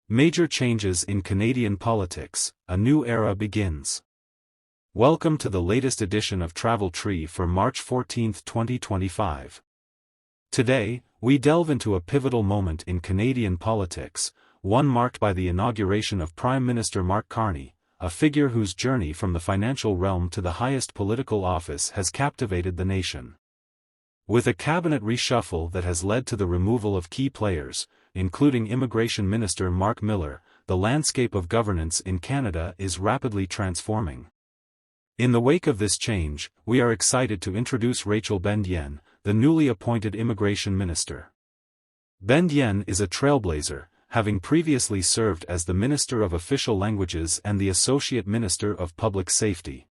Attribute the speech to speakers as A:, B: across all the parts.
A: Major changes in Canadian politics, a new era begins. Welcome to the latest edition of Travel Tree for March 14, 2025. Today, we delve into a pivotal moment in Canadian politics, one marked by the inauguration of Prime Minister Mark Carney, a figure whose journey from the financial realm to the highest political office has captivated the nation. With a cabinet reshuffle that has led to the removal of key players, including Immigration Minister Mark Miller, the landscape of governance in Canada is rapidly transforming. In the wake of this change, we are excited to introduce Rachel Bandayan, the newly appointed Immigration Minister. Bandayan is a trailblazer, having previously served as the Minister of Official Languages and the Associate Minister of Public Safety.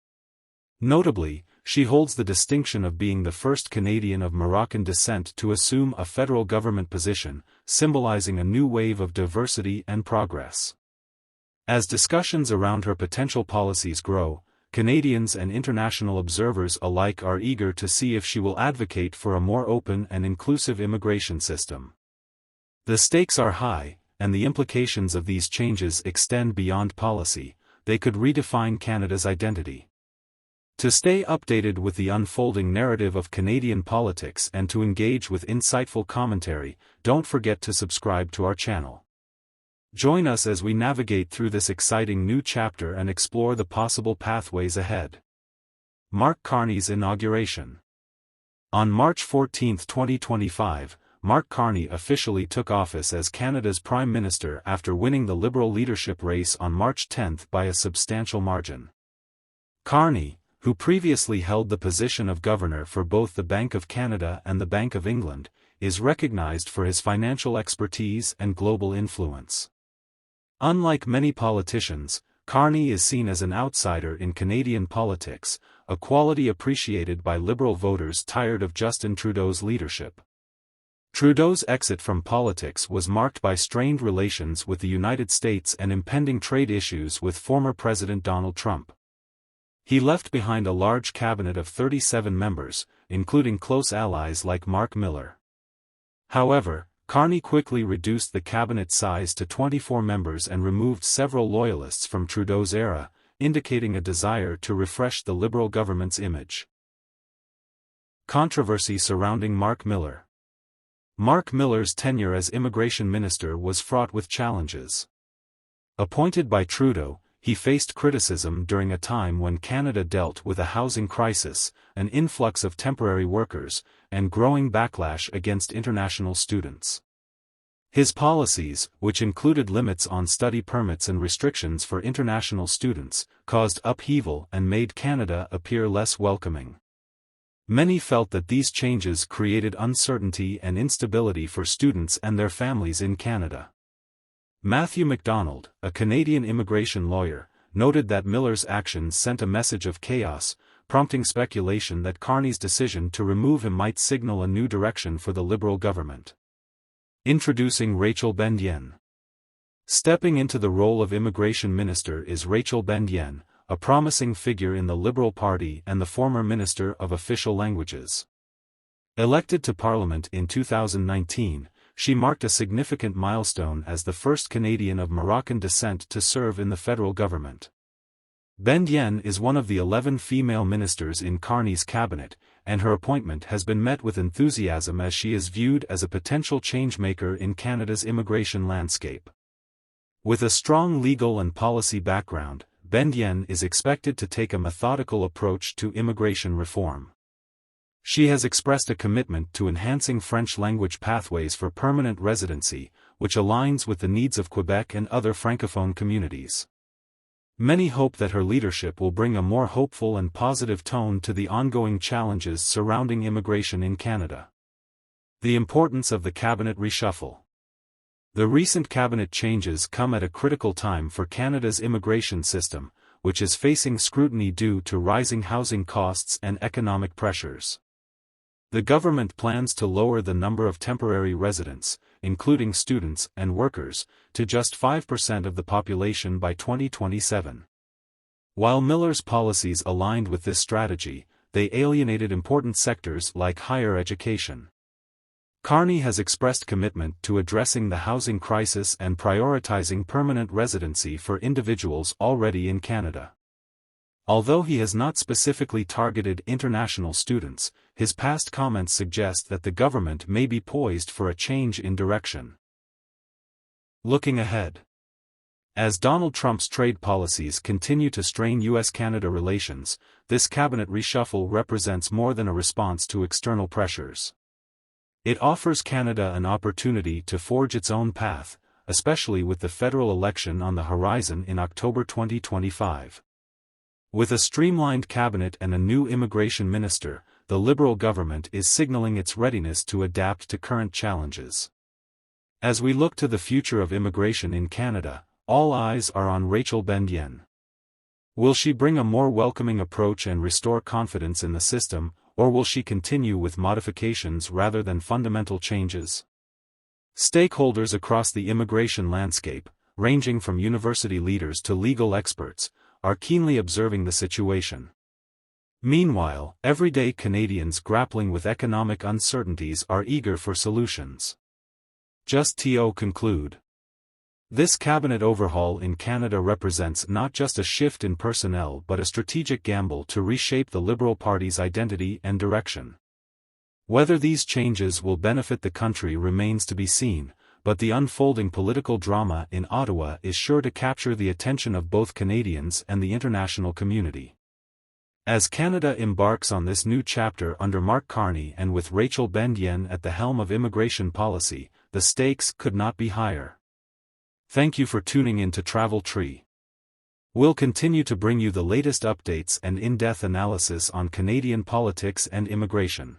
A: Notably, she holds the distinction of being the first Canadian of Moroccan descent to assume a federal government position, symbolizing a new wave of diversity and progress. As discussions around her potential policies grow, Canadians and international observers alike are eager to see if she will advocate for a more open and inclusive immigration system. The stakes are high, and the implications of these changes extend beyond policy. They could redefine Canada's identity. To stay updated with the unfolding narrative of Canadian politics and to engage with insightful commentary, don't forget to subscribe to our channel. Join us as we navigate through this exciting new chapter and explore the possible pathways ahead. Mark Carney's inauguration. On March 14, 2025, Mark Carney officially took office as Canada's Prime Minister after winning the Liberal leadership race on March 10 by a substantial margin. Carney, who previously held the position of governor for both the Bank of Canada and the Bank of England, is recognized for his financial expertise and global influence. Unlike many politicians, Carney is seen as an outsider in Canadian politics, a quality appreciated by Liberal voters tired of Justin Trudeau's leadership. Trudeau's exit from politics was marked by strained relations with the United States and impending trade issues with former President Donald Trump. He left behind a large cabinet of 37 members, including close allies like Mark Miller. However, Carney quickly reduced the cabinet size to 24 members and removed several loyalists from Trudeau's era, indicating a desire to refresh the Liberal government's image. Controversy surrounding Mark Miller. Mark Miller's tenure as Immigration Minister was fraught with challenges. Appointed by Trudeau, he faced criticism during a time when Canada dealt with a housing crisis, an influx of temporary workers, and growing backlash against international students. His policies, which included limits on study permits and restrictions for international students, caused upheaval and made Canada appear less welcoming. Many felt that these changes created uncertainty and instability for students and their families in Canada. Matthew MacDonald, a Canadian immigration lawyer, noted that Miller's actions sent a message of chaos, prompting speculation that Carney's decision to remove him might signal a new direction for the Liberal government. Introducing Rachel Bandayan. Stepping into the role of Immigration Minister is Rachel Bandayan, a promising figure in the Liberal Party and the former Minister of Official Languages. Elected to Parliament in 2019, she marked a significant milestone as the first Canadian of Moroccan descent to serve in the federal government. Bandayan is one of the 11 female ministers in Carney's cabinet, and her appointment has been met with enthusiasm as she is viewed as a potential changemaker in Canada's immigration landscape. With a strong legal and policy background, Bandayan is expected to take a methodical approach to immigration reform. She has expressed a commitment to enhancing French language pathways for permanent residency, which aligns with the needs of Quebec and other Francophone communities. Many hope that her leadership will bring a more hopeful and positive tone to the ongoing challenges surrounding immigration in Canada. The importance of the cabinet reshuffle. The recent cabinet changes come at a critical time for Canada's immigration system, which is facing scrutiny due to rising housing costs and economic pressures. The government plans to lower the number of temporary residents, including students and workers, to just 5% of the population by 2027. While Miller's policies aligned with this strategy, they alienated important sectors like higher education. Carney has expressed commitment to addressing the housing crisis and prioritizing permanent residency for individuals already in Canada. Although he has not specifically targeted international students, his past comments suggest that the government may be poised for a change in direction. Looking ahead. As Donald Trump's trade policies continue to strain U.S.-Canada relations, this cabinet reshuffle represents more than a response to external pressures. It offers Canada an opportunity to forge its own path, especially with the federal election on the horizon in October 2025. With a streamlined cabinet and a new immigration minister, the Liberal government is signaling its readiness to adapt to current challenges. As we look to the future of immigration in Canada, all eyes are on Rachel Bandayan. Will she bring a more welcoming approach and restore confidence in the system, or will she continue with modifications rather than fundamental changes? Stakeholders across the immigration landscape, ranging from university leaders to legal experts, are keenly observing the situation. Meanwhile, everyday Canadians grappling with economic uncertainties are eager for solutions. Just to conclude. This cabinet overhaul in Canada represents not just a shift in personnel but a strategic gamble to reshape the Liberal Party's identity and direction. Whether these changes will benefit the country remains to be seen, but the unfolding political drama in Ottawa is sure to capture the attention of both Canadians and the international community. As Canada embarks on this new chapter under Mark Carney and with Rachel Bandayan at the helm of immigration policy, the stakes could not be higher. Thank you for tuning in to Travel Tree. We'll continue to bring you the latest updates and in-depth analysis on Canadian politics and immigration.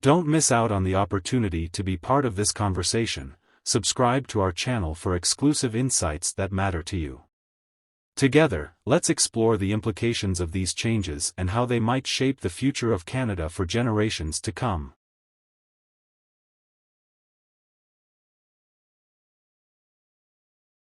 A: Don't miss out on the opportunity to be part of this conversation. Subscribe to our channel for exclusive insights that matter to you. Together, let's explore the implications of these changes and how they might shape the future of Canada for generations to come.